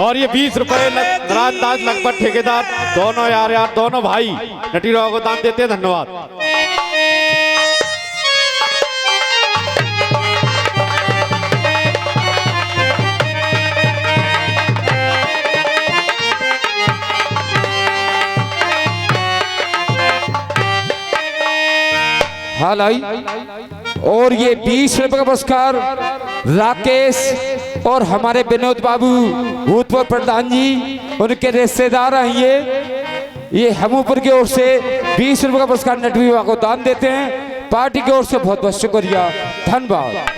और ये 20 रुपए नराजदाज लगभग ठेकेदार दोनों यार दोनों भाई नटीराव को दान देते हैं। धन्यवाद। हाल आई और ये 20 रुपए का पुरस्कार राकेश और हमारे विनोद बाबू भूतपूर्व प्रधान जी उनके रिश्तेदार हैं। ये हमूपुर की ओर से 20 रुपए का पुरस्कार नट विभाग को दान देते हैं। पार्टी की ओर से बहुत बहुत शुक्रिया, धन्यवाद।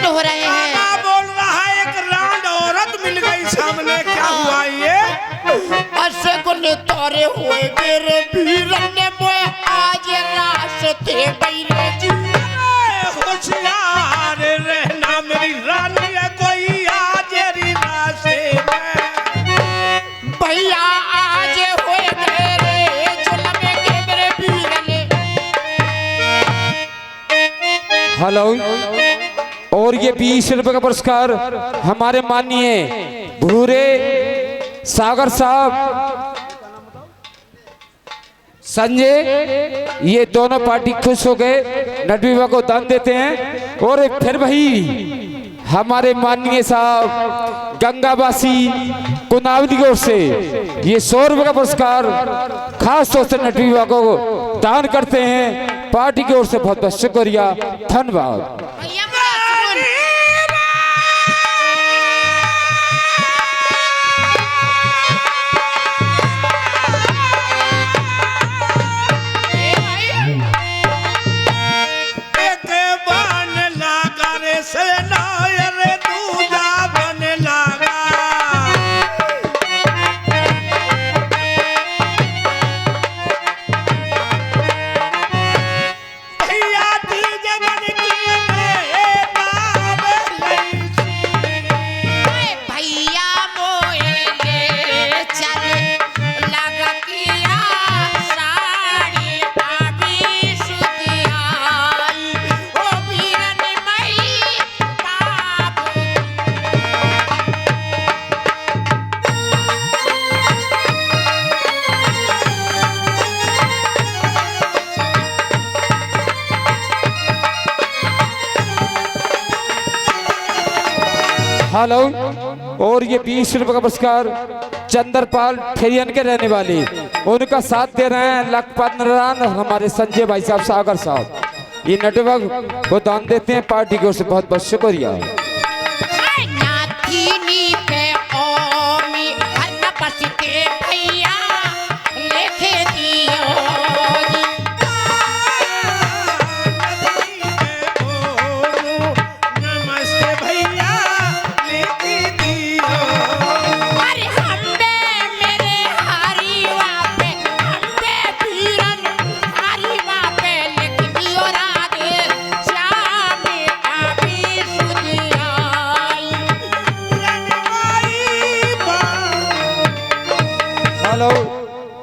हो रहे हैं। बोल रहा है एक रांड औरत मिल गई सामने, क्या हुआ ये? अशगुन तोरे हुए मेरे वीरन ने मोए आज रास्ते बैरे जी। होशियार रहना मेरी रानी है कोई आज रास्ते में। भैया आज हुए मेरे जुल्म के मेरे वीरन। हेलो और ये 20 रुपए का पुरस्कार हमारे माननीय भूरे सागर साहब संजय, ये दोनों पार्टी खुश हो गए, नट विभाग को दान देते हैं। और फिर भाई हमारे माननीय साहब गंगावासी कुनावली की ओर से ये 100 रुपए का पुरस्कार खास तौर से नट विभाग को दान करते हैं। पार्टी की ओर से बहुत बहुत शुक्रिया, धन्यवाद। हेलो और ये 20 रुपए का पुरस्कार चंद्रपाल ठेरियन के रहने वाले उनका साथ दे रहे हैं लखपत नारायण हमारे संजय भाई साहब सागर साहब, ये नेटवर्क को दान देते हैं। पार्टी की ओर से बहुत बहुत शुक्रिया।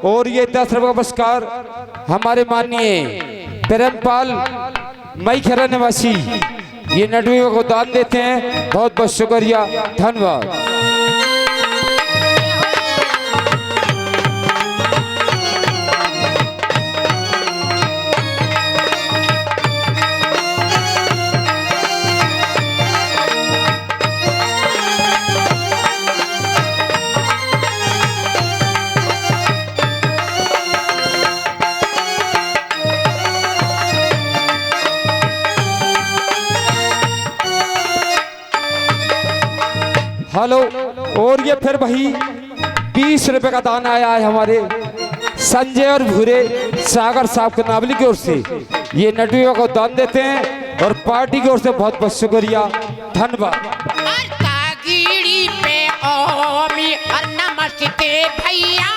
और ये 10 रुपये का पुरस्कार हमारे माननीय प्रेमपाल मई खेरा निवासी ये नटवी को दान देते हैं। बहुत बहुत शुक्रिया, धन्यवाद। हेलो, और ये फिर वही 20 रुपए का दान आया है हमारे संजय और भूरे सागर साहब के नावली की ओर से। ये नटवियों को दान देते हैं और पार्टी की ओर से बहुत बहुत शुक्रिया, धन्यवाद। नमस्ते भैया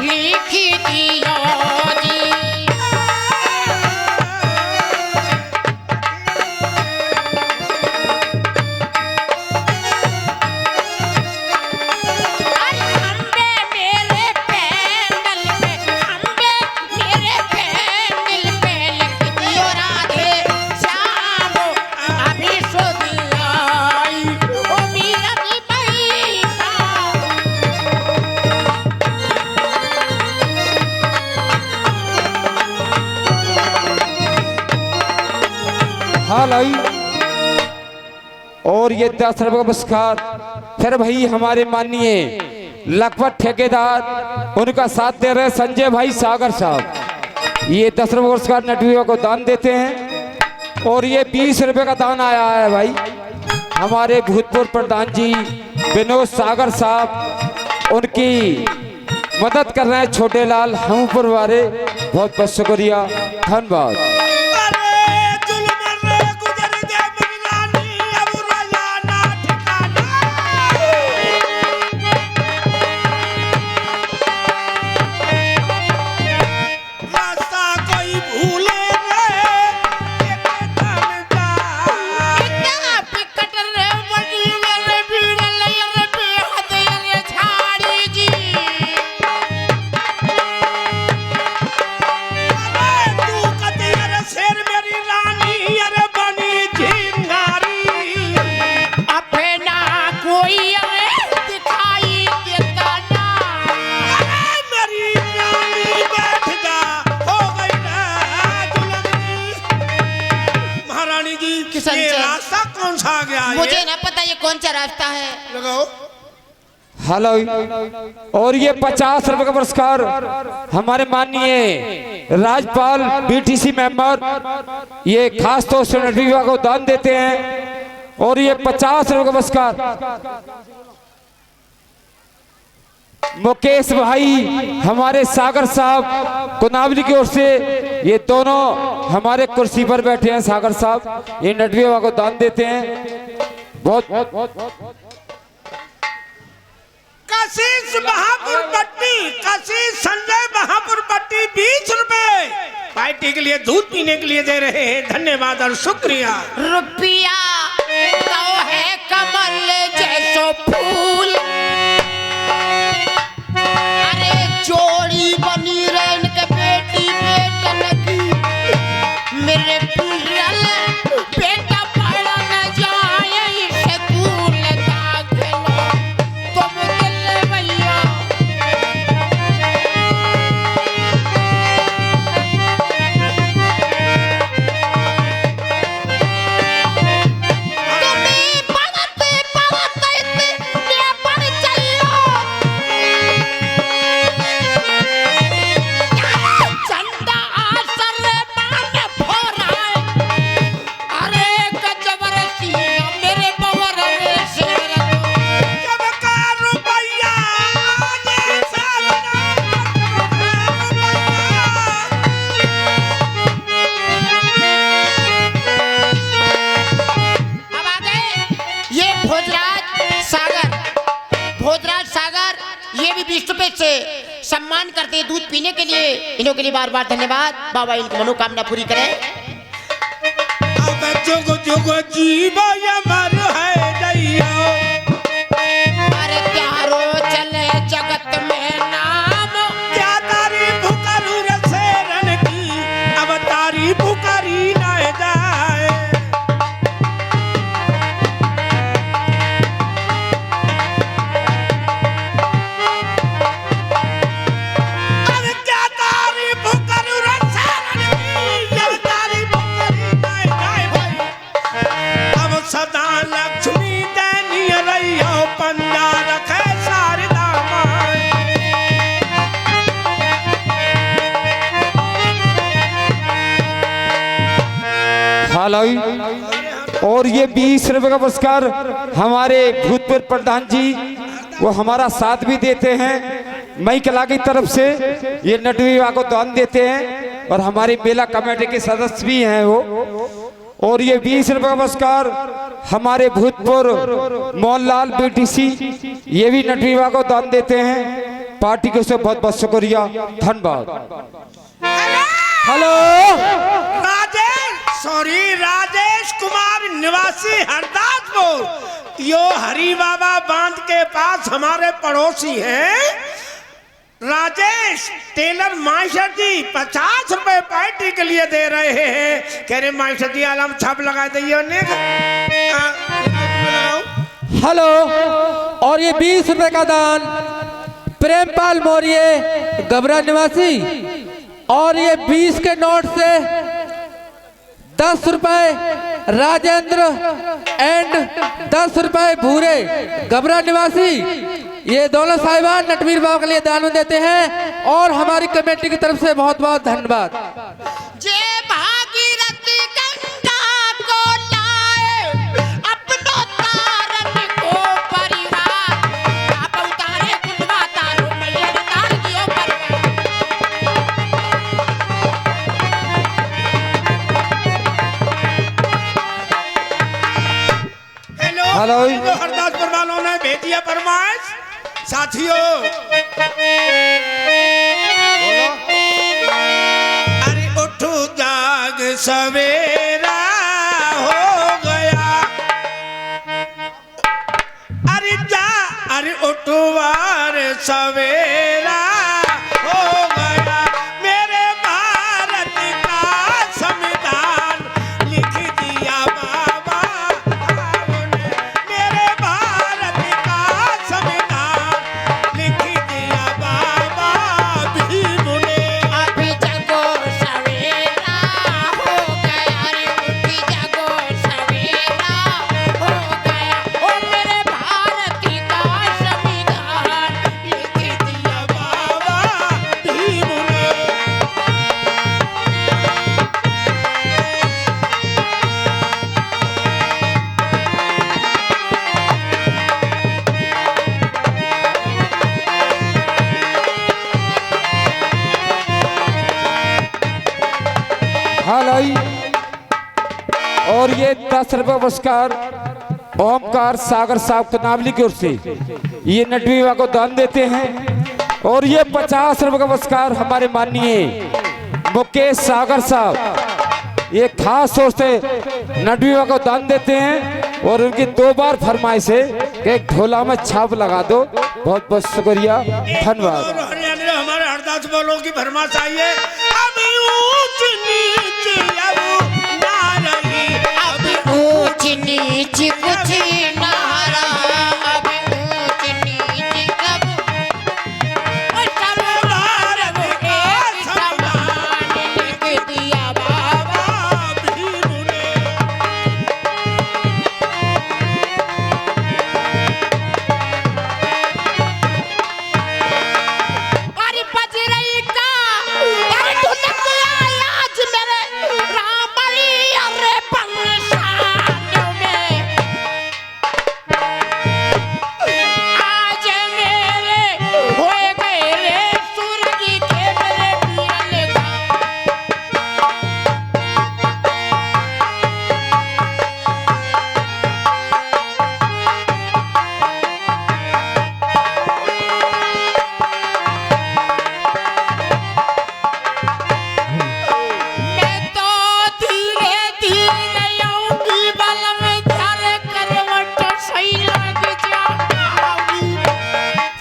लिखी दियो जी। और ये 10 रुपये का पुरस्कार फिर भाई हमारे माननीय लखपत ठेकेदार उनका साथ दे रहे संजय भाई सागर साहब। ये 10 रुपये पुरस्कार नटवियों को दान देते हैं। और ये 20 रुपये का दान आया है भाई हमारे भूतपूर्व प्रधान जी विनोद सागर साहब, उनकी मदद कर रहे हैं छोटे लाल हमपुर वाले। बहुत बहुत शुक्रिया, धन्यवाद। मुझे ना पता ये कौन सा रास्ता है। लगाओ। हेलो, और ये 50 रुपए का पुरस्कार हमारे माननीय राज्यपाल बीटीसी मेंबर ये खास तौर से नटविवा को दान देते हैं। और ये 50 रुपए का पुरस्कार मुकेश भाई हमारे सागर साहब कुनावली की ओर से, ये दोनों हमारे कुर्सी पर बैठे हैं सागर साहब, ये नटविवा को दान देते हैं। बहुत कशिश महापुर पट्टी, कशिश संजय महापुर पट्टी 20 रुपए पार्टी के लिए दूध पीने के लिए दे रहे हैं। धन्यवाद और शुक्रिया। रुपया तो है कमल जैसो फूल, अरे जोड़ी बनी रहे इनके बेटी बेटन की। मेरे पिरल बेटा पढ़ न जाए स्कूल दाखिला, तुम दिल भैया तुम्हें पढ़ते पढ़ते इतने पढ़ चलो। चंदा आसर मान फोरा, अरे गजबर सिया मेरे बवर में शेर जब का रुपया आजे सारना। अब आ गए ये भोजराज सागर ये भी 20 रुपए से सम्मान करते हैं दूध पीने के लिए। इन्हों के लिए बार बार धन्यवाद। बाबा इनकी मनोकामना पूरी करें। अब जुग जुग जीवो अमर है दैया, अरे प्यारो चले जगत में नाम ज्यादा हेलो। और ये 20 रुपए का पुरस्कार हमारे भूतपूर्व प्रधान जी, वो हमारा साथ भी देते हैं मई कला की तरफ से, ये नट विवाह को दान देते हैं और हमारी मेला कमेटी के सदस्य भी हैं वो। और ये 20 रुपए का पुरस्कार हमारे भूतपूर्व मोहनलाल बीटीसी, ये भी नट विवाह को दान देते हैं। पार्टी को से बहुत बहुत शुक्रिया, धन्यवाद। हेलो राजेश कुमार निवासी हरदासपुर, यो हरी बाबा बांध के पास हमारे पड़ोसी हैं। राजेश टेलर मास्टर जी 50 रुपए पार्टी के लिए दे रहे हैं। कह रहे मास्टर जी आलम छाप लगा दिए। हेलो। और ये 20 रुपए का दान प्रेमपाल मौर्य गबरा निवासी, और ये 20 के नोट से 10 रुपए राजेंद्र एंड 10 रुपए भूरे गबरा निवासी, ये दोनों साहिबान नटवीर बाबा के लिए दान देते हैं और हमारी कमेटी की तरफ से बहुत बहुत धन्यवाद। जय भागीरथी गंगा को लाए अपनो तारन को परिहार, आप उतारे कुलवा तारो मैया तार दियो परिवार। हेलो, हरदासपुर वालों ने भेजिया फरमाइश। साथियों अरे उठो जाग सवेरा हो गया, अरे उठो वार सवेरा हो गया, मेरे भारत का संविधान लिख दिया बाबा ने, मेरे भारत का संविधान लिख दिया बाबा भीम ने। अभी जगो सवेरा हो गया, रे उठी जगो सवेरा हो गया, ओ मेरे भारत का संविधान लिख दिया बाबा भीम ने। हेलो। और ये 10 रुपए पुरस्कार ओमकार सागर साहब तनावली की ओर से, ये नट विवाह को दान देते हैं। और ये 50 रुपए का पुरस्कार हमारे माननीय मुकेश सागर साहब, ये खास तौर से नट विवाह को दान देते हैं और उनकी 2 बार फरमाइश है कि ढोला में छाप लगा दो। बहुत बहुत शुक्रिया, धन्यवाद। हरियाणा हमारे हरदास वालों की फरमाइश आई है। अभी ऊंच नीच अब ना रही, अभी ऊंच नीच कुछ ना रहा, अभी ऊंच नीच अब सब भारत का संविधान लिख दिया बाबा भीम ने। अरे बज रही का, अरे धुनक गया आज मेरे रामली, अरे पंसानों में आज मेरे होए गए रे सूरज के मेरे पीरल का। मैं तो धीरे धीरे आऊंगी, बल में थारे करवट सही लग जाऊंगी,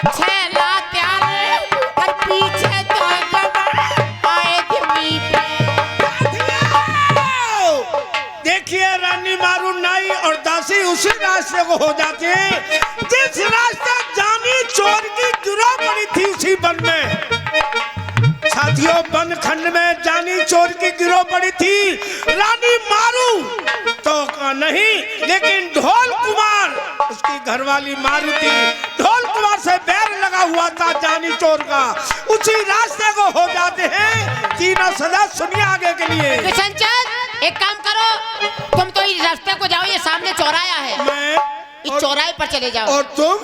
छेला त्यारे और पीछे तो जब आए धीमी पे। देखिए रानी मारू नाई और दासी उसी रास्ते को हो जाते हैं जिस रास्ते जानी चोर की गिरोह पड़ी थी, उसी वन में। साथियों वन खंड में जानी चोर की गिरोह पड़ी थी। रानी मारू तो का नहीं, लेकिन ढोल कुमार उसकी घरवाली मारू थी। ढोल कुमार से बैर लगा हुआ था जानी चोर का, उसी रास्ते को हो जाते हैं। तीनों सदा सुनिए आगे के लिए। किशन चंद एक काम करो, तुम तो इस रास्ते को जाओ, ये सामने चौराहा है, मैं इस चौराहे पर चले जाओ। और तुम?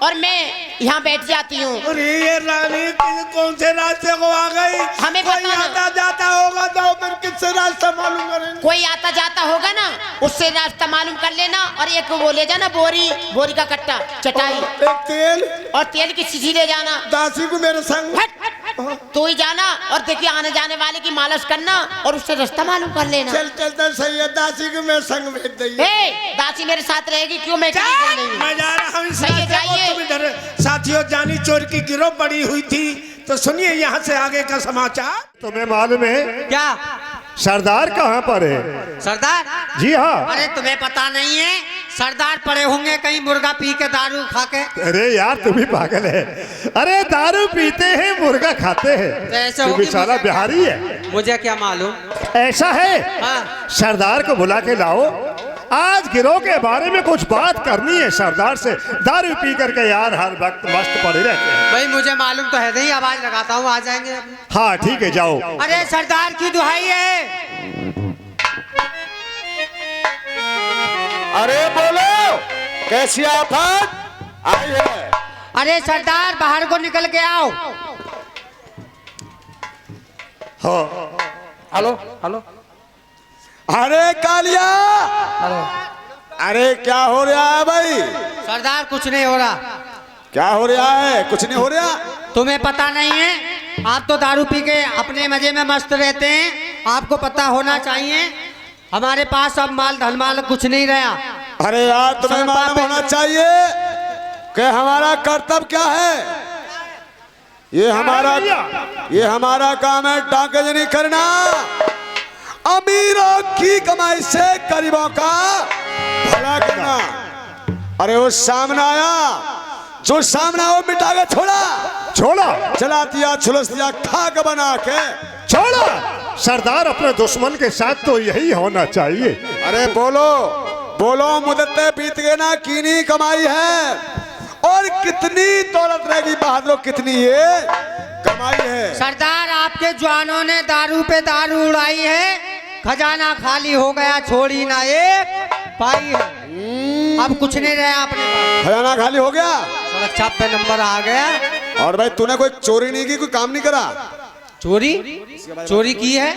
और मैं यहाँ बैठ जाती हूँ। अरे ये रानी कौन से रास्ते को आ गई? हमें कोई पता ना। आता जाता होगा तो फिर किससे रास्ता मालूम करेंगे? कोई आता जाता होगा ना, उससे रास्ता मालूम कर लेना। और एक वो ले जाना बोरी का कट्टा, चटाई एक तेल और तेल की शीशी ले जाना। दासी को मेरे संग। हट, तू ही जाना और देखिए आने जाने वाले की मालिश करना और उससे रास्ता मालूम कर लेना। चल चलता सही है, दासी को मेरे संग भेज दइए। ए, दासी मेरे साथ रहेगी, क्यों मैं अकेली चल रही हूँ? मैं जा रहा हूँ इस सही है, रास्ते को, जाइए। तुम इधर। साथियों, जानी चोर की गिरोह पड़ी हुई थी, तो सुनिए यहाँ से आगे का समाचार। तुम्हें मालूम है क्या सरदार कहाँ पर है? सरदार? जी हाँ। अरे तुम्हें पता नहीं है, सरदार पड़े होंगे कहीं मुर्गा पी के दारू खा के। अरे यार तुम भी पागल है। अरे दारू पीते हैं मुर्गा खाते हैं। तो ऐसे तू होगी, बेचारा मुझे बिहारी है। मुझे क्या मालूम। ऐसा है, हाँ। सरदार को बुला के लाओ, आज गिरोह के बारे में कुछ बात करनी है सरदार से। दारू पी करके यार हर वक्त मस्त पड़े रहते हैं। भाई मुझे मालूम तो है नहीं, आवाज लगाता हूँ, आ जाएंगे। हाँ ठीक है, जाओ। अरे सरदार की दुहाई है। अरे बोलो, कैसी आफत आई है? अरे सरदार बाहर को निकल के आओ। हाँ। हेलो हेलो अरे कालिया, अरे क्या हो रहा है भाई? सरदार कुछ नहीं हो रहा। क्या हो रहा है? कुछ नहीं हो रहा। तुम्हें पता नहीं है, आप तो दारू पी के अपने मजे में मस्त रहते हैं, आपको पता होना चाहिए हमारे पास अब माल धनमाल कुछ नहीं रहा। अरे यार तुम्हें सब मालूम बाप- होना चाहिए कि हमारा कर्तव्य क्या है। ये हमारा काम है डाकजनी करना, अमीरों की कमाई से गरीबों का भला करना। अरे वो सामने आया, जो सामने वो मिटा के छोड़ा, चला दिया, झुलस दिया, खाक बना के छोड़ा। सरदार अपने दुश्मन के साथ तो यही होना चाहिए। अरे बोलो मुद्दते बीत गए ना, कीनी कमाई है और कितनी दौलत रहेगी बहादुर, कितनी ये कमाई है। सरदार आपके जवानों ने दारू पे दारू उड़ाई है, खजाना खाली हो गया, छोड़ी ना एक पाई है। अब कुछ नहीं रहा अपने पास। खजाना खाली हो गया। सड़क छाप पे नंबर आ गया। और भाई तूने कोई चोरी नहीं की, कोई काम नहीं करा? चोरी की है।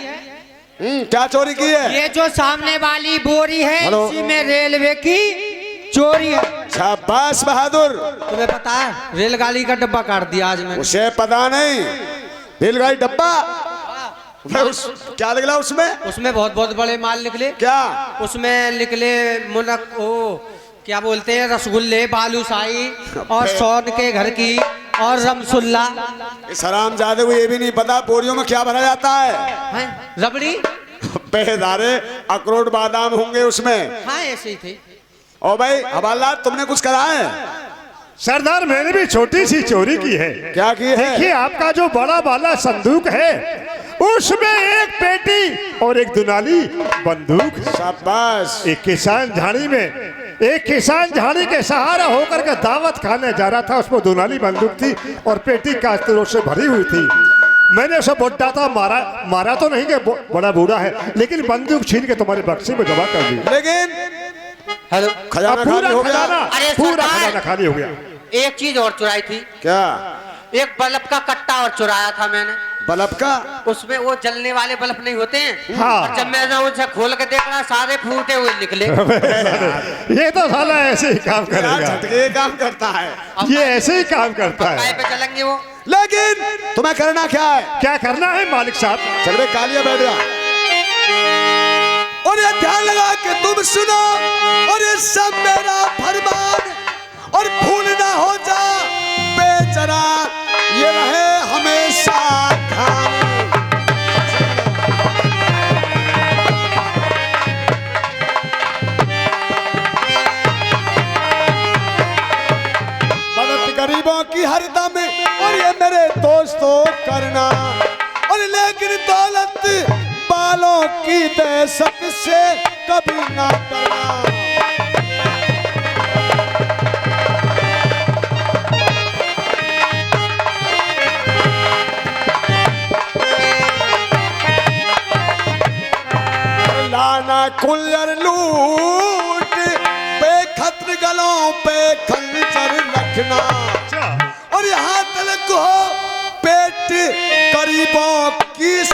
क्या चोरी की है? ये जो सामने वाली बोरी है, हेलो। इसी में रेलवे की चोरी है। शाबाश बहादुर। तुम्हें पता है रेलगाड़ी का डब्बा काट दिया आज मैंने। उसे पता नहीं, रेलगाड़ी डब्बा क्या निकला उसमें? उसमें बहुत बहुत बड़े माल निकले। क्या? उसमें निकले मुनक ओ क्या बोलते हैं, रसगुल्ले, बालूशाही और सोन के घर की और रमसुल्ला। इस हरामजादे को ये भी नहीं पता बोरियों में क्या भरा जाता है। हैं? रबड़ी। बेदारे अखरोट बादाम होंगे उसमें। हाँ ऐसे ही थे। और भाई हवालदार, तुमने कुछ करा है? सरदार मैंने भी छोटी सी चोरी की है। क्या की है? देखिए आपका जो बड़ा वाला संदूक है, उसमें एक पेटी और एक दुनाली बंदूक। शाबाश। एक किसान झाड़ी के सहारा होकर के दावत खाने जा रहा था, उसमें दुनाली बंदूक थी और पेटी कास्तरों से भरी हुई थी। मैंने उसे बोटा था, मारा तो नहीं कि बड़ा बूढ़ा है, लेकिन बंदूक छीन के तुम्हारे बक्से में जमा कर दी। लेकिन हेलो। खजाना पूरा खाली हो गया। अरे पूरा सरदार! खजाना खाली हो गया। एक चीज और चुराई थी। क्या? एक बल्ब का कट्टा और चुराया था मैंने। बल्ब का? उसमें वो जलने वाले बल्ब नहीं होते हैं। हाँ। और जब मैंने उनसे खोल के देखा, सारे फूटे हुए निकले। ये तो साला ऐसे ही काम यार करेगा, झटके काम करता है। ये ऐसे ही काम करता काय है। पे चलेंगे वो। लेकिन तुम्हें करना क्या है? क्या करना है मालिक साहब? चल कालिया बैठ जा और ये ध्यान लगा के तुम सुनो, और ये सब मेरा फरमान, और भूल ना हो जा बेचरा, ये रहे हमेशा ध्यान। मदद गरीबों की हर दम, और ये मेरे दोस्तों करना, और लेकिन दौलत बालों की दहशत से कभी ना डरना। लाना कुल्लर लूट पे खत्र गलों पे खंजर रखना और यहाँ तलक हो पेट करीबों किस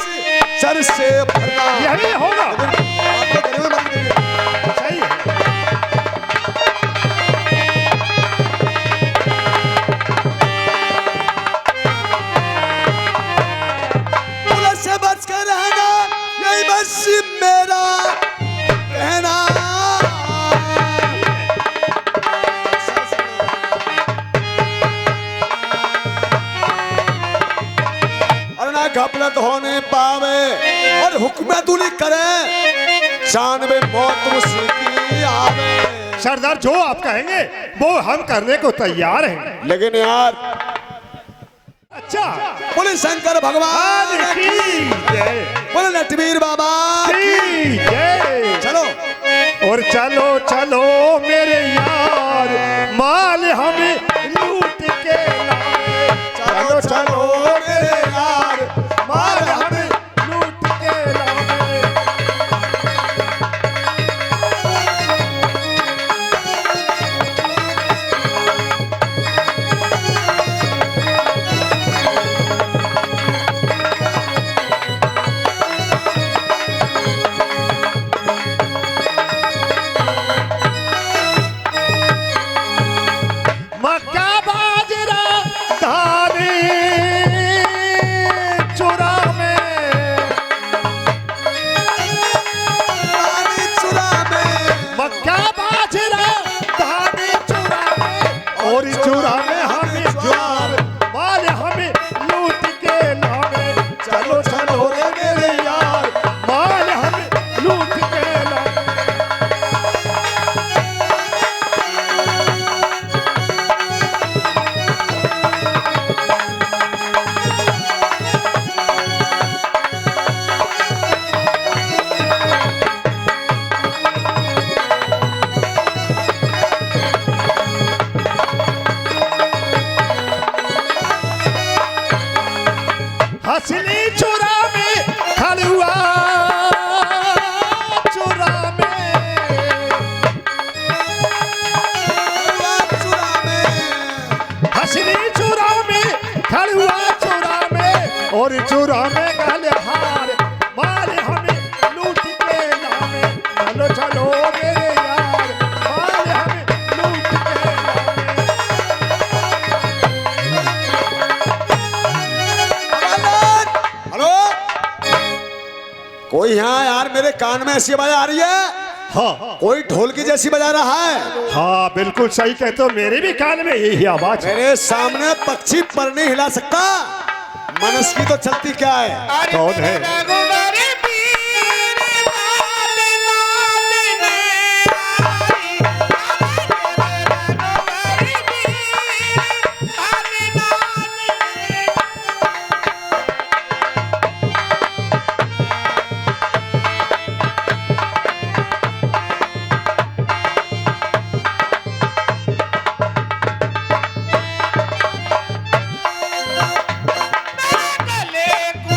सर से भरना। यही होगा। आपको करीबों मत करिए। सही है। पुलिस से बच कर रहना यही बस मेरा कहना। और ना घपलत होने पावे और हुक्म दूली करे जानबे मौत मुसीबी आवे। सरदार जो आप कहेंगे वो हम करने को तैयार हैं। लेकिन यार अच्छा बोले शंकर भगवान की जय, बोले नटवीर बाबा की जय। चलो और चलो चलो मेरे यार माल हमें लूट के लाए। चलो चलो मेरे यार माल हमें लूट के लाए। मक्का बाजरा धानी चुरा में रानी चुरा में मक्का बाजरा धानी चुरा में और चुरा में हमें ज्वार माल हमें लूट के लावे। चलो चलो रे मेरे यार माल हमें लूट के लावे। हंसली चुरा में खलुआ चुरा में चुरा में हंसली चुरा में खलुआ चुरा में और चुरा में गल हार माल हमें लूट के लावे। चलो चलो मेरे यार माल हमें लूट के लावे। हेलो कोई यहाँ यार मेरे कान में ऐसी आवाज आ रही है हाँ कोई ढोल की जैसी बजा रहा है। हाँ बिल्कुल सही कहते हो मेरे भी कान में यही आवाज है। मेरे सामने पक्षी पर नहीं हिला सकता मनस की तो चलती क्या है। कौन है? रघुवर वीर लाल लाल ने आई। रघुवर वीर लाल लाल ने गले को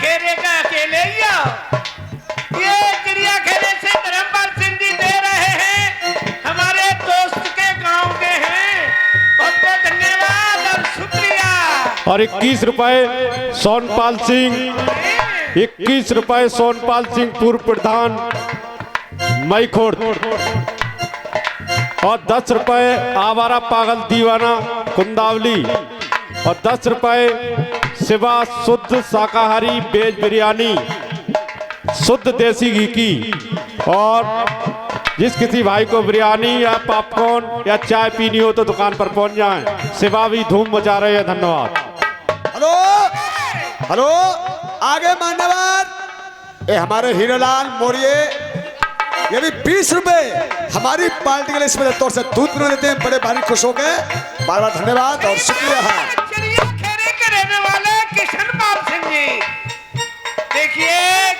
खेरे का अकेले ही आओ। ये चिड़िया खेरे से धर्मपाल सिंह जी दे रहे हैं, हमारे दोस्त के गांव के हैं। बहुत बहुत धन्यवाद और शुक्रिया। और 21 रुपए सोनपाल सिंह, 21 रुपए सोनपाल सिंह पूर्व प्रधान मईखोड़, और 10 रुपए आवारा पागल दीवाना कुंदावली, और 10 रुपए शिवा शुद्ध शाकाहारी वेज बिरयानी शुद्ध देसी घी की। और जिस किसी भाई को बिरयानी या पॉपकॉर्न या चाय पीनी हो तो दुकान पर पहुंच जाएं। शिवा भी धूम मचा रहे हैं। धन्यवाद। हेलो हेलो, आगे मान्यवर ये हमारे हीरोलाल मौर्य, ये भी 20 रुपए हमारी पार्टी के लिए इस तौर से दूध पिला देते हैं। बड़े भारी खुश हो गए, बार बार धन्यवाद और शुक्रिया है। चिड़िया खेरे के रहने वाले किशनपाल सिंह जी, देखिए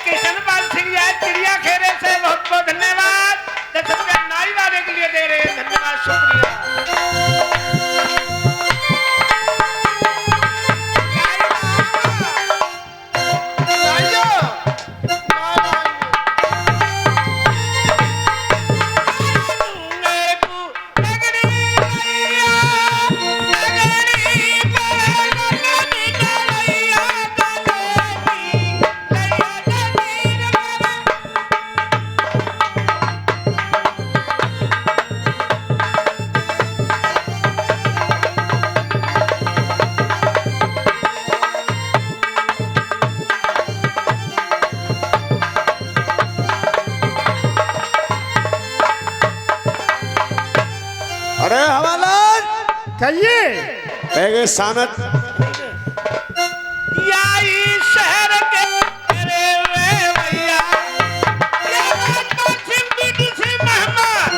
किशनपाल सिंह जी चिड़िया खेरे से बहुत बहुत धन्यवाद। 10 रुपया नाई वाले के लिए दे रहे हैं। धन्यवाद शुक्रिया। अरे हवालाल कहिए। पैगे सानत याई शहर के तेरे रे भैया, ये बात सिंह बीटी से मेहमान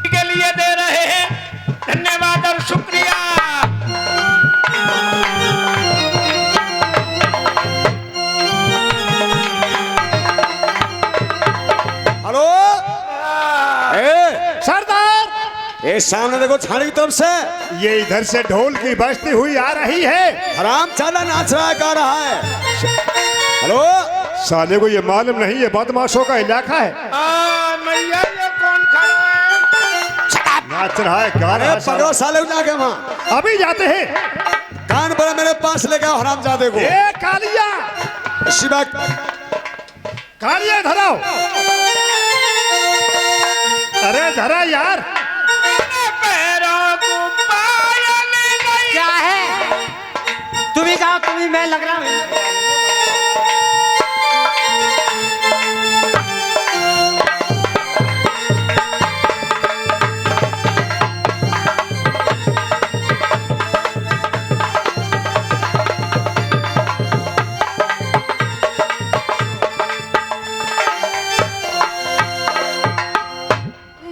के लिए दे रहे हैं। धन्यवाद और शुक्रिया। हेलो सरदार, ये सामने देखो छाने की तरफ से ये इधर से ढोल की बजती हुई आ रही है। हराम चाला नाच रहा है, गा रहा है। हेलो साले को ये मालूम नहीं ये बदमाशों का इलाका है। मैया ये कौन खड़ा है? नाच रहा है, गा रहा अरे है पकड़ो साला। साले को जाके वहाँ अभी जाते हैं। कान पर मेरे पास लेके आओ हराम जादे को। ए कालिया, शिवा कालिया धराओ। अरे धरा यार। पैरों को पायल नहीं। क्या है? तुम ही जाओ, तुम ही, मैं लग रहा हूँ।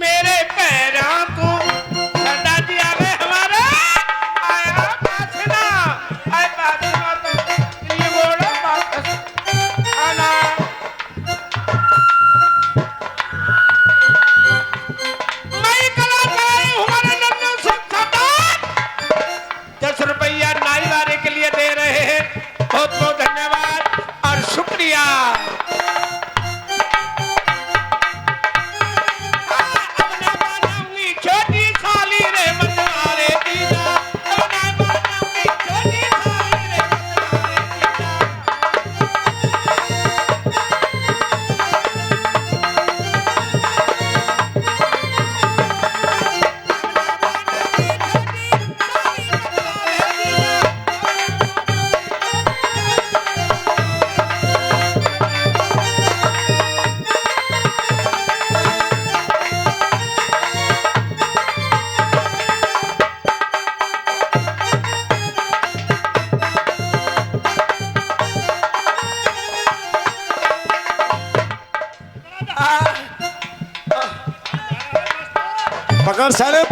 मेरे पैरों को सरदार जी आ गए हमारे। आया बासना, आया बासना तो ये बोलो वापस आना। मैं कलाकार हमारे नन्नू सिंह सरदार 10 रुपया नाई वाले के लिए दे रहे हैं। बहुत बहुत धन्यवाद और शुक्रिया। छोटी साली रे मनवारे दीदा, अब ना बनाऊंगी छोटी साली रे मनवारे पकड़ साले